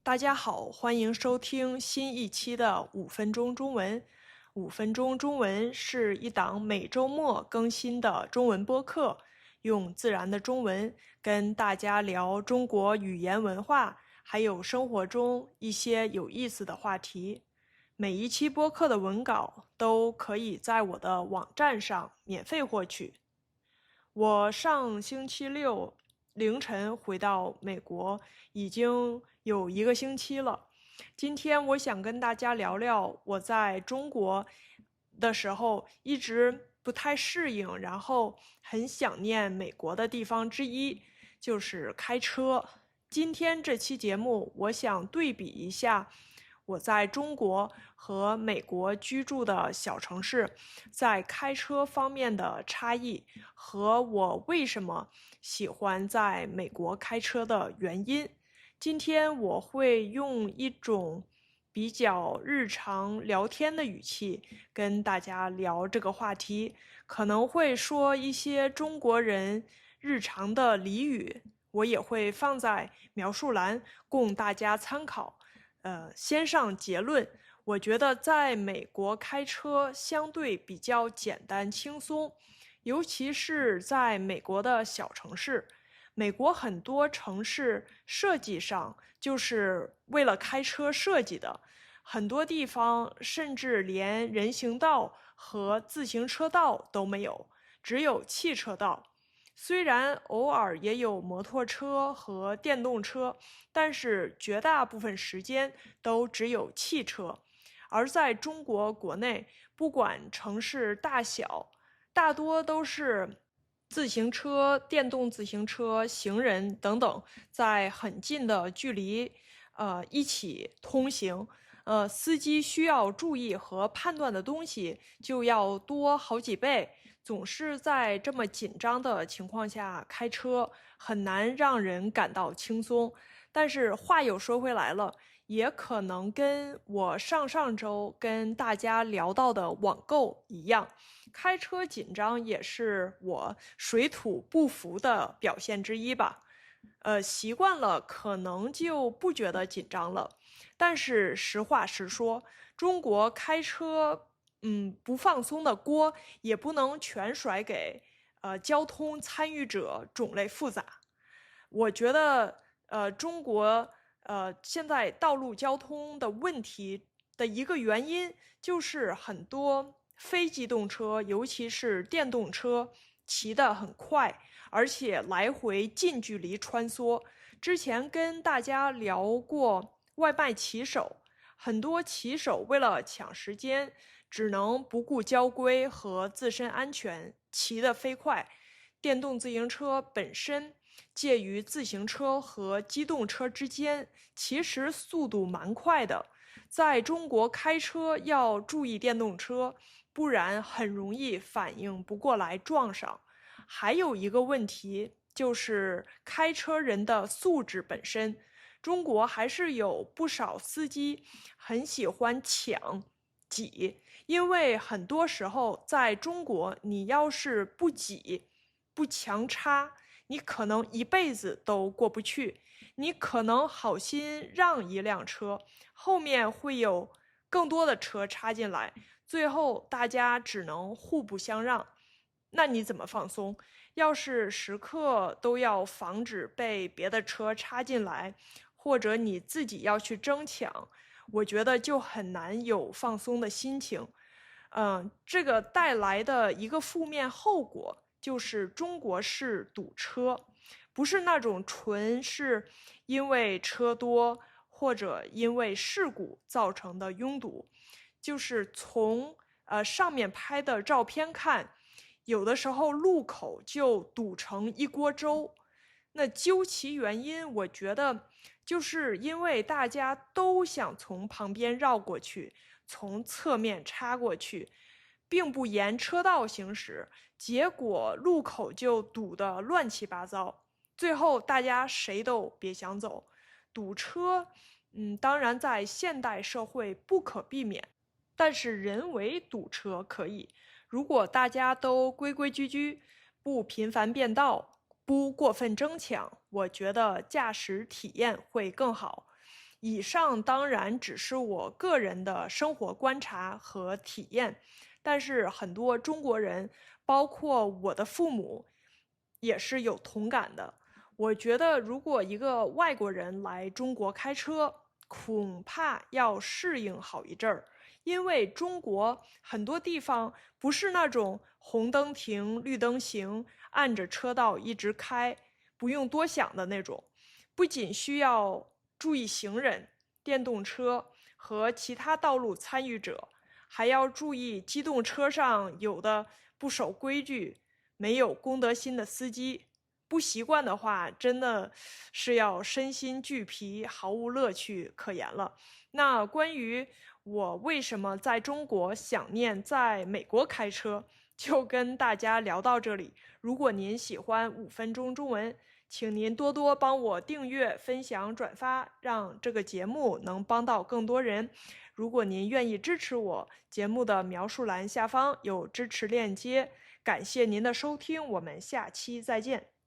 大家好，欢迎收听新一期的5分钟中文。5分钟中文是一档每周末更新的中文播客，用自然的中文跟大家聊中国语言文化，还有生活中一些有意思的话题。每一期播客的文稿都可以在我的网站上免费获取。我上星期六凌晨回到美国，已经有1个星期了。今天我想跟大家聊聊我在中国的时候一直不太适应，然后很想念美国的地方之一，就是开车。今天这期节目，我想对比一下我在中国和美国居住的小城市在开车方面的差异，和我为什么喜欢在美国开车的原因。今天我会用一种比较日常聊天的语气跟大家聊这个话题，可能会说一些中国人日常的俚语，我也会放在描述栏供大家参考。先上结论，我觉得在美国开车相对比较简单轻松，尤其是在美国的小城市。美国很多城市设计上就是为了开车设计的，很多地方甚至连人行道和自行车道都没有，只有汽车道。虽然偶尔也有摩托车和电动车，但是绝大部分时间都只有汽车。而在中国国内，不管城市大小，大多都是自行车、电动自行车、行人等等，在很近的距离，一起通行。司机需要注意和判断的东西就要多好几倍，总是在这么紧张的情况下开车，很难让人感到轻松。但是话又说回来了，也可能跟我上周跟大家聊到的网购一样，开车紧张也是我水土不服的表现之一吧。习惯了可能就不觉得紧张了。但是实话实说，中国开车，不放松的锅也不能全甩给交通参与者种类复杂。我觉得，中国现在道路交通的问题的一个原因，就是很多非机动车，尤其是电动车，骑得很快，而且来回近距离穿梭。之前跟大家聊过外卖骑手，很多骑手为了抢时间，只能不顾交规和自身安全，骑得飞快。电动自行车本身介于自行车和机动车之间，其实速度蛮快的。在中国开车要注意电动车，不然很容易反应不过来撞上。还有一个问题就是开车人的素质本身，中国还是有不少司机很喜欢抢挤，因为很多时候在中国，你要是不挤不强插，你可能一辈子都过不去。你可能好心让一辆车，后面会有更多的车插进来，最后大家只能互不相让。那你怎么放松？要是时刻都要防止被别的车插进来，或者你自己要去争抢，我觉得就很难有放松的心情。这个带来的一个负面后果就是中国式堵车，不是那种纯是因为车多或者因为事故造成的拥堵，就是从上面拍的照片看，有的时候路口就堵成一锅粥。那究其原因，我觉得就是因为大家都想从旁边绕过去，从侧面插过去，并不沿车道行驶，结果路口就堵得乱七八糟，最后大家谁都别想走。堵车，当然在现代社会不可避免，但是人为堵车可以。如果大家都规规矩矩，不频繁变道，不过分争抢，我觉得驾驶体验会更好。以上当然只是我个人的生活观察和体验，但是很多中国人，包括我的父母，也是有同感的。我觉得，如果一个外国人来中国开车，恐怕要适应好一阵儿，因为中国很多地方不是那种红灯停、绿灯行，按着车道一直开，不用多想的那种。不仅需要注意行人、电动车和其他道路参与者，还要注意机动车上有的不守规矩、没有公德心的司机。不习惯的话，真的是要身心俱疲，毫无乐趣可言了。那关于我为什么在中国想念在美国开车，就跟大家聊到这里。如果您喜欢5分钟中文，请您多多帮我订阅、分享、转发，让这个节目能帮到更多人。如果您愿意支持我，节目的描述栏下方有支持链接。感谢您的收听，我们下期再见。